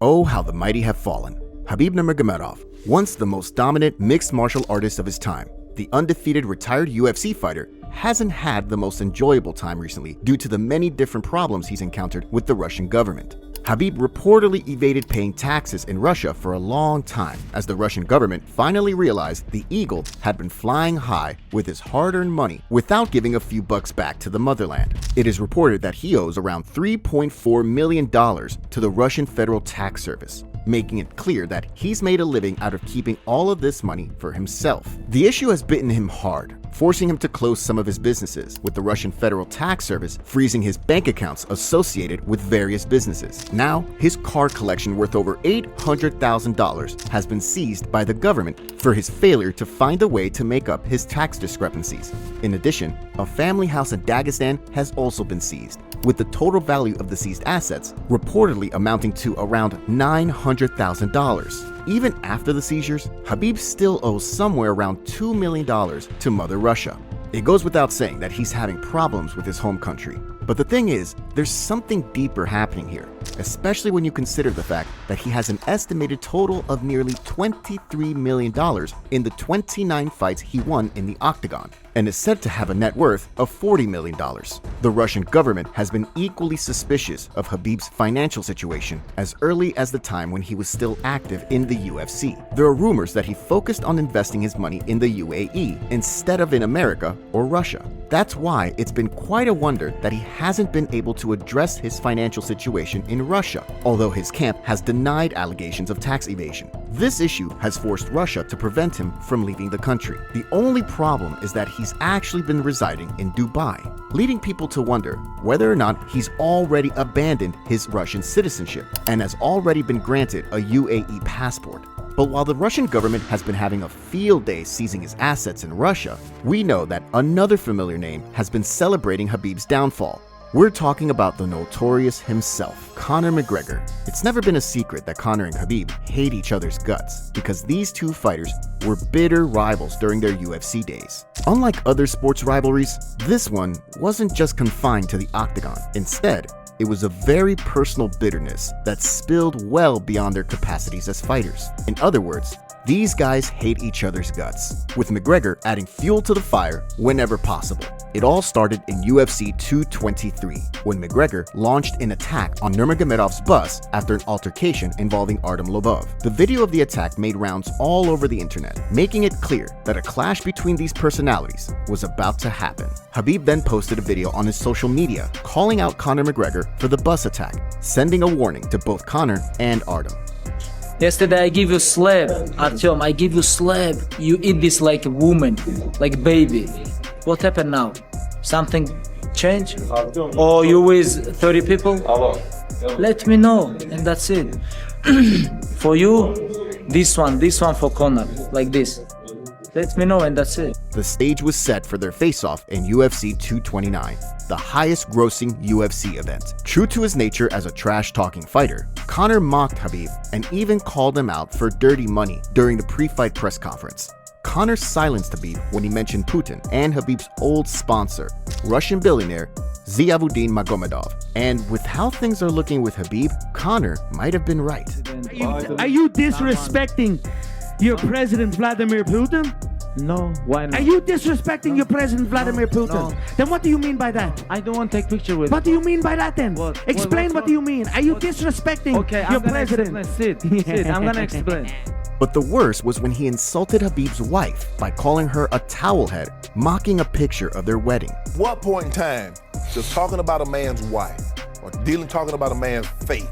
Oh, how the mighty have fallen. Khabib Nurmagomedov, once the most dominant mixed martial artist of his time, the undefeated retired UFC fighter, hasn't had the most enjoyable time recently due to the many different problems he's encountered with the Russian government. Khabib reportedly evaded paying taxes in Russia for a long time as the Russian government finally realized the eagle had been flying high with his hard-earned money without giving a few bucks back to the motherland. It is reported that he owes around $3.4 million to the Russian Federal Tax Service, making it clear that he's made a living out of keeping all of this money for himself. The issue has bitten him hard, forcing him to close some of his businesses, with the Russian Federal Tax Service freezing his bank accounts associated with various businesses. Now, his car collection worth over $800,000 has been seized by the government for his failure to find a way to make up his tax discrepancies. In addition, a family house in Dagestan has also been seized, with the total value of the seized assets reportedly amounting to around $900,000. Even after the seizures, Khabib still owes somewhere around $2 million to Mother Russia. It goes without saying that he's having problems with his home country. But the thing is, there's something deeper happening here, especially when you consider the fact that he has an estimated total of nearly $23 million in the 29 fights he won in the octagon, and is said to have a net worth of $40 million. The Russian government has been equally suspicious of Khabib's financial situation as early as the time when he was still active in the UFC. There are rumors that he focused on investing his money in the UAE instead of in America or Russia. That's why it's been quite a wonder that he hasn't been able to address his financial situation in Russia, although his camp has denied allegations of tax evasion. This issue has forced Russia to prevent him from leaving the country. The only problem is that he's actually been residing in Dubai, leading people to wonder whether or not he's already abandoned his Russian citizenship and has already been granted a UAE passport. But while the Russian government has been having a field day seizing his assets in Russia, we know that another familiar name has been celebrating Khabib's downfall. We're talking about the notorious himself, Conor McGregor. It's never been a secret that Conor and Khabib hate each other's guts because these two fighters were bitter rivals during their UFC days. Unlike other sports rivalries, this one wasn't just confined to the octagon. Instead, it was a very personal bitterness that spilled well beyond their capacities as fighters. In other words, these guys hate each other's guts, with McGregor adding fuel to the fire whenever possible. It all started in UFC 223, when McGregor launched an attack on Nurmagomedov's bus after an altercation involving Artem Lobov. The video of the attack made rounds all over the internet, making it clear that a clash between these personalities was about to happen. Khabib then posted a video on his social media calling out Conor McGregor for the bus attack, sending a warning to both Conor and Artem. Yesterday I give you slap, Artyom, I give you slap. You eat this like a woman, like a baby. What happened now? Something changed? Or you with 30 people? Let me know, and that's it. For you, this one for Conor, like this. Let me know, and that's it. The stage was set for their face-off in UFC 229, the highest-grossing UFC event. True to his nature as a trash-talking fighter, Conor mocked Khabib and even called him out for dirty money during the pre-fight press conference. Conor silenced Khabib when he mentioned Putin and Khabib's old sponsor, Russian billionaire Khabib Nurmagomedov. And with how things are looking with Khabib, Conor might have been right. Are you disrespecting your president Vladimir Putin? No, why not? Are you disrespecting your president Vladimir Putin? No. Then what do you mean by that? I don't want to take picture with What do you mean by that then? What? Explain what do you mean? Are you What? disrespecting Okay, your I'm gonna president? explain. Sit, I'm gonna explain. But the worst was when he insulted Khabib's wife by calling her a towelhead, mocking a picture of their wedding. What point in time does talking about a man's wife or talking about a man's faith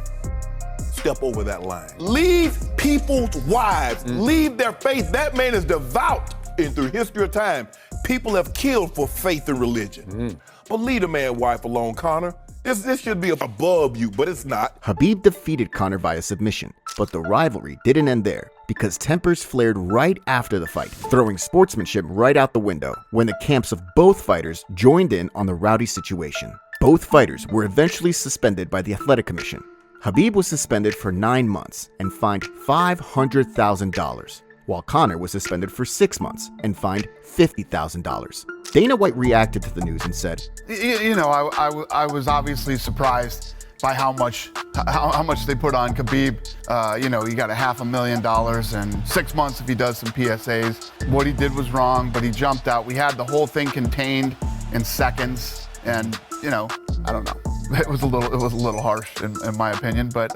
step over that line? Leave people's wives, leave their faith. That man is devout. And through history of time, people have killed for faith and religion. But leave the man's wife alone, Conor. This should be above you, but it's not. Khabib defeated Conor via submission, but the rivalry didn't end there because tempers flared right after the fight, throwing sportsmanship right out the window when the camps of both fighters joined in on the rowdy situation. Both fighters were eventually suspended by the Athletic Commission. Khabib was suspended for 9 months and fined $500,000, while Conor was suspended for 6 months and fined $50,000. Dana White reacted to the news and said, I was obviously surprised by how much they put on Khabib. You know, he got $500,000 and 6 months if he does some PSAs. What he did was wrong, but he jumped out. We had the whole thing contained in seconds, and you know, I don't know. It was a little harsh in my opinion, but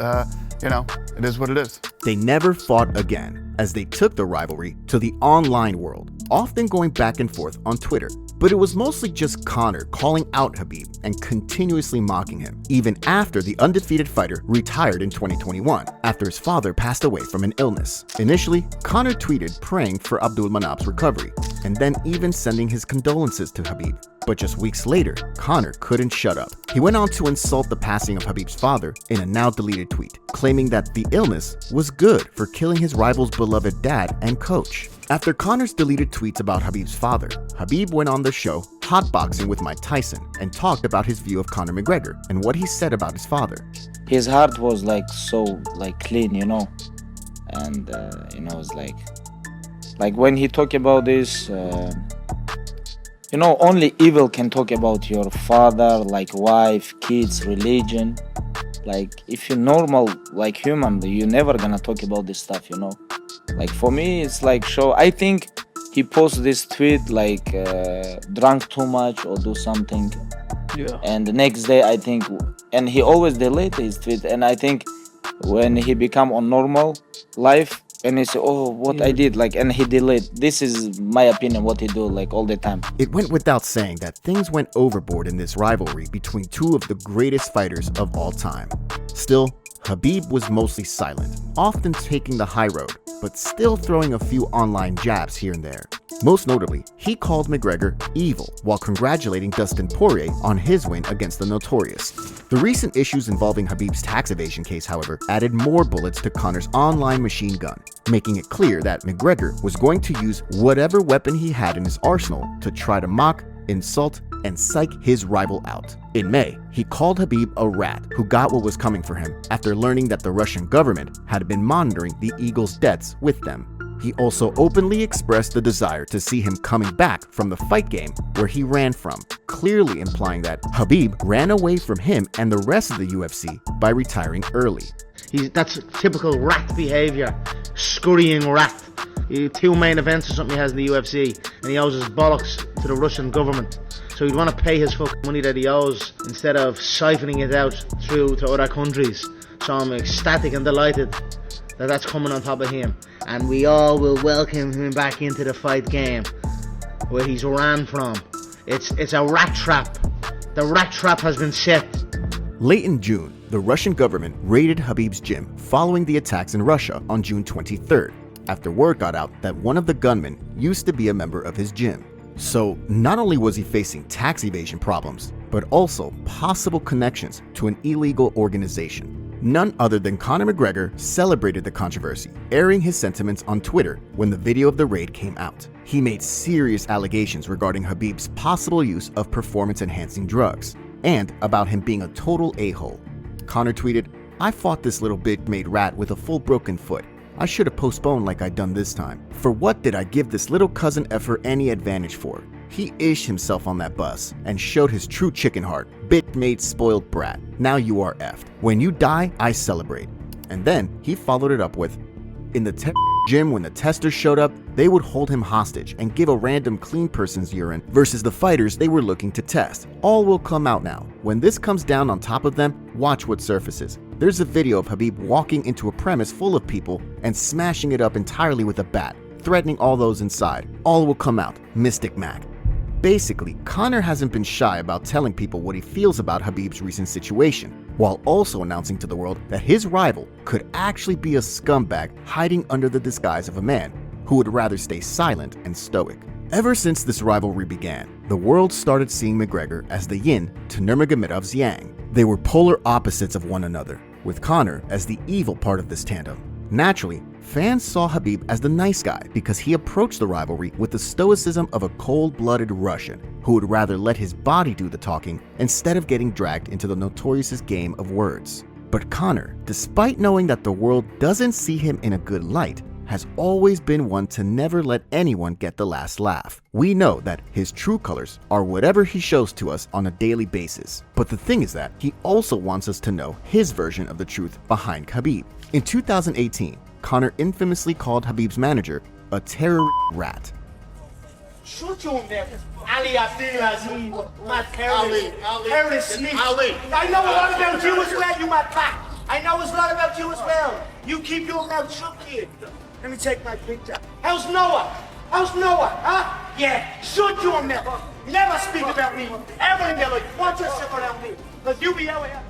you know, it is what it is. They never fought again, as they took the rivalry to the online world, often going back and forth on Twitter. But it was mostly just Conor calling out Khabib and continuously mocking him, even after the undefeated fighter retired in 2021, after his father passed away from an illness. Initially, Conor tweeted praying for Abdulmanap's recovery, and then even sending his condolences to Khabib. But just weeks later, Conor couldn't shut up. He went on to insult the passing of Khabib's father in a now-deleted tweet, claiming that the illness was good for killing his rival's beloved dad and coach. After Conor's deleted tweets about Khabib's father, Khabib went on the show Hotboxing with Mike Tyson and talked about his view of Conor McGregor and what he said about his father. His heart was like so like clean, you know, and you know, it's like when he talked about this. You know, only evil can talk about your father, like wife, kids, religion. Like, if you're normal, like human, you're never gonna talk about this stuff, you know. Like, for me, it's like show. I think he posted this tweet like drunk too much or do something. Yeah. And the next day, I think, and he always deleted his tweet. And I think when he become on normal life, and he said, oh, what I did, like, and he delayed. This is my opinion, what he do, like, all the time. It went without saying that things went overboard in this rivalry between two of the greatest fighters of all time. Still, Khabib was mostly silent, often taking the high road, but still throwing a few online jabs here and there. Most notably, he called McGregor evil while congratulating Dustin Poirier on his win against the Notorious. The recent issues involving Khabib's tax evasion case, however, added more bullets to Conor's online machine gun, making it clear that McGregor was going to use whatever weapon he had in his arsenal to try to mock, insult, and psych his rival out. In May, he called Khabib a rat who got what was coming for him after learning that the Russian government had been monitoring the Eagles' debts with them. He also openly expressed the desire to see him coming back from the fight game where he ran from, clearly implying that Khabib ran away from him and the rest of the UFC by retiring early. That's typical rat behaviour, scurrying rat. 2 main events or something he has in the UFC, and he owes his bollocks to the Russian government. So he'd want to pay his fucking money that he owes instead of siphoning it out through to other countries. So I'm ecstatic and delighted that that's coming on top of him. And we all will welcome him back into the fight game where he's ran from. It's a rat trap. The rat trap has been set. Late in June, the Russian government raided Khabib's gym following the attacks in Russia on June 23rd, after word got out that one of the gunmen used to be a member of his gym. So not only was he facing tax evasion problems, but also possible connections to an illegal organization. None other than Conor McGregor celebrated the controversy, airing his sentiments on Twitter when the video of the raid came out. He made serious allegations regarding Khabib's possible use of performance-enhancing drugs, and about him being a total a-hole. Conor tweeted, "I fought this little bitch-made rat with a full broken foot. I should have postponed like I'd done this time. For what did I give this little cousin effer any advantage for? He ished himself on that bus and showed his true chicken heart. Bitch-made spoiled brat. Now you are effed. When you die, I celebrate." And then he followed it up with, "In the gym when the testers showed up, they would hold him hostage and give a random clean person's urine versus the fighters they were looking to test. All will come out now. When this comes down on top of them, watch what surfaces. There's a video of Khabib walking into a premise full of people and smashing it up entirely with a bat, threatening all those inside. All will come out. Mystic Mac." Basically, Conor hasn't been shy about telling people what he feels about Khabib's recent situation, while also announcing to the world that his rival could actually be a scumbag hiding under the disguise of a man who would rather stay silent and stoic. Ever since this rivalry began, the world started seeing McGregor as the yin to Nurmagomedov's yang. They were polar opposites of one another, with Conor as the evil part of this tandem. Naturally, fans saw Khabib as the nice guy because he approached the rivalry with the stoicism of a cold-blooded Russian who would rather let his body do the talking instead of getting dragged into the Notorious's game of words. But Conor, despite knowing that the world doesn't see him in a good light, has always been one to never let anyone get the last laugh. We know that his true colors are whatever he shows to us on a daily basis. But the thing is that he also wants us to know his version of the truth behind Khabib. In 2018, Conor infamously called Khabib's manager a terror rat. Shut your neck. Ali Abdelaziz, my terrorist snitch. I know a lot about you as well, you my cock. I know a lot about you as well. You keep your mouth shut, kid. Let me take my picture. How's Noah? How's Noah, huh? Yeah, shut your neck. Never speak about me. Ever in your life. Watch yourself around me. Because you be out here.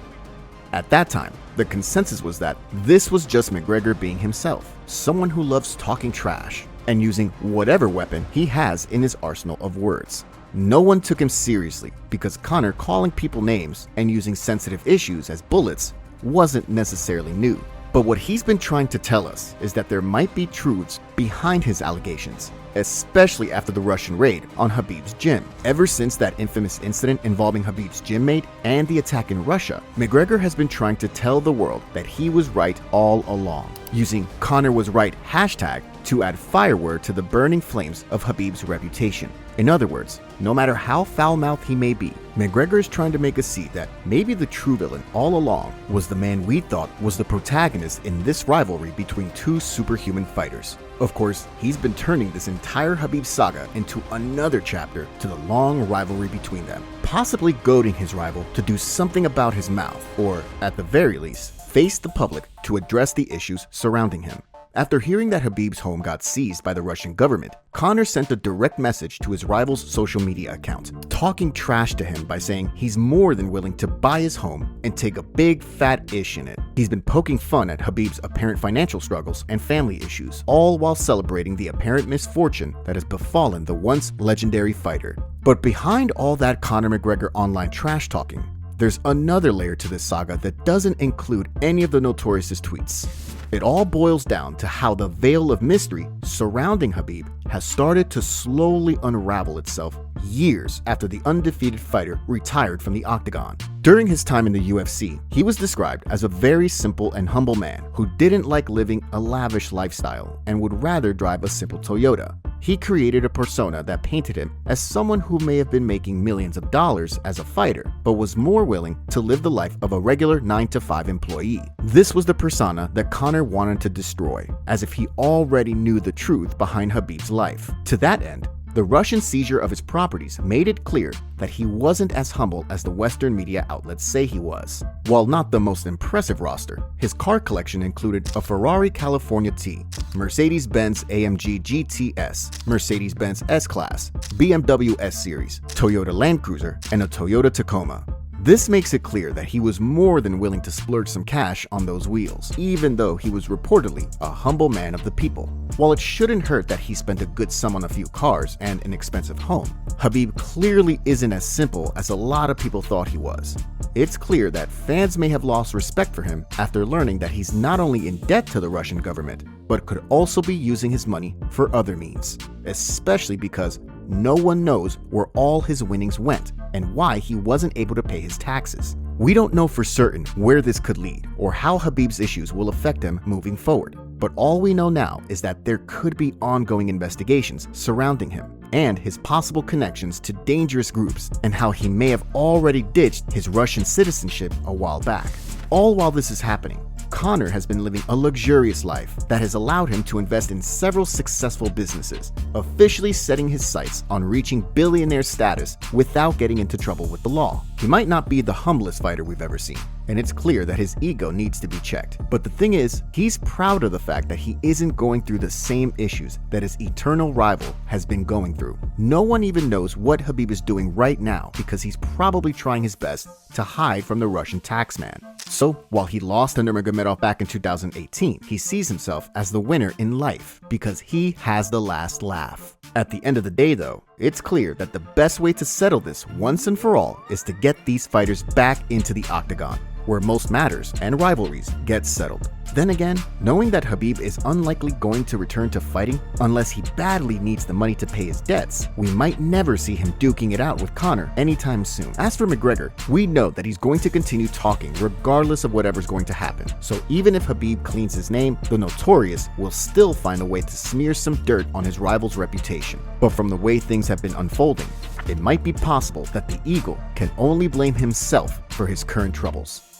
At that time, the consensus was that this was just McGregor being himself, someone who loves talking trash and using whatever weapon he has in his arsenal of words. No one took him seriously because Conor calling people names and using sensitive issues as bullets wasn't necessarily new. But what he's been trying to tell us is that there might be truths behind his allegations, especially after the Russian raid on Khabib's gym. Ever since that infamous incident involving Khabib's gym mate and the attack in Russia, McGregor has been trying to tell the world that he was right all along, using Conor was right hashtag to add firewood to the burning flames of Khabib's reputation. In other words, no matter how foul-mouthed he may be, McGregor is trying to make us see that maybe the true villain all along was the man we thought was the protagonist in this rivalry between two superhuman fighters. Of course, he's been turning this entire Khabib saga into another chapter to the long rivalry between them, possibly goading his rival to do something about his mouth, or at the very least, face the public to address the issues surrounding him. After hearing that Khabib's home got seized by the Russian government, Conor sent a direct message to his rival's social media account, talking trash to him by saying he's more than willing to buy his home and take a big fat ish in it. He's been poking fun at Khabib's apparent financial struggles and family issues, all while celebrating the apparent misfortune that has befallen the once legendary fighter. But behind all that Conor McGregor online trash talking, there's another layer to this saga that doesn't include any of the notorious tweets. It all boils down to how the veil of mystery surrounding Khabib has started to slowly unravel itself years after the undefeated fighter retired from the octagon. During his time in the UFC, he was described as a very simple and humble man who didn't like living a lavish lifestyle and would rather drive a simple Toyota. He created a persona that painted him as someone who may have been making millions of dollars as a fighter, but was more willing to live the life of a regular 9-to-5 employee. This was the persona that Conor wanted to destroy, as if he already knew the truth behind Khabib's life. To that end, the Russian seizure of his properties made it clear that he wasn't as humble as the Western media outlets say he was. While not the most impressive roster, his car collection included a Ferrari California T, Mercedes-Benz AMG GTS, Mercedes-Benz S-Class, BMW S-Series, Toyota Land Cruiser, and a Toyota Tacoma. This makes it clear that he was more than willing to splurge some cash on those wheels, even though he was reportedly a humble man of the people. While it shouldn't hurt that he spent a good sum on a few cars and an expensive home, Khabib clearly isn't as simple as a lot of people thought he was. It's clear that fans may have lost respect for him after learning that he's not only in debt to the Russian government, but could also be using his money for other means, especially because no one knows where all his winnings went and why he wasn't able to pay his taxes. We don't know for certain where this could lead or how Khabib's issues will affect him moving forward, but all we know now is that there could be ongoing investigations surrounding him and his possible connections to dangerous groups and how he may have already ditched his Russian citizenship a while back. All while this is happening, Conor has been living a luxurious life that has allowed him to invest in several successful businesses, officially setting his sights on reaching billionaire status without getting into trouble with the law. He might not be the humblest fighter we've ever seen, and it's clear that his ego needs to be checked. But the thing is, he's proud of the fact that he isn't going through the same issues that his eternal rival has been going through. No one even knows what Khabib is doing right now because he's probably trying his best to hide from the Russian taxman. So, while he lost to Nurmagomedov back in 2018, he sees himself as the winner in life because he has the last laugh. At the end of the day though, it's clear that the best way to settle this once and for all is to get these fighters back into the octagon, where most matters and rivalries get settled. Then again, knowing that Khabib is unlikely going to return to fighting unless he badly needs the money to pay his debts, we might never see him duking it out with Conor anytime soon. As for McGregor, we know that he's going to continue talking regardless of whatever's going to happen. So even if Khabib cleans his name, the Notorious will still find a way to smear some dirt on his rival's reputation. But from the way things have been unfolding, it might be possible that the Eagle can only blame himself for his current troubles.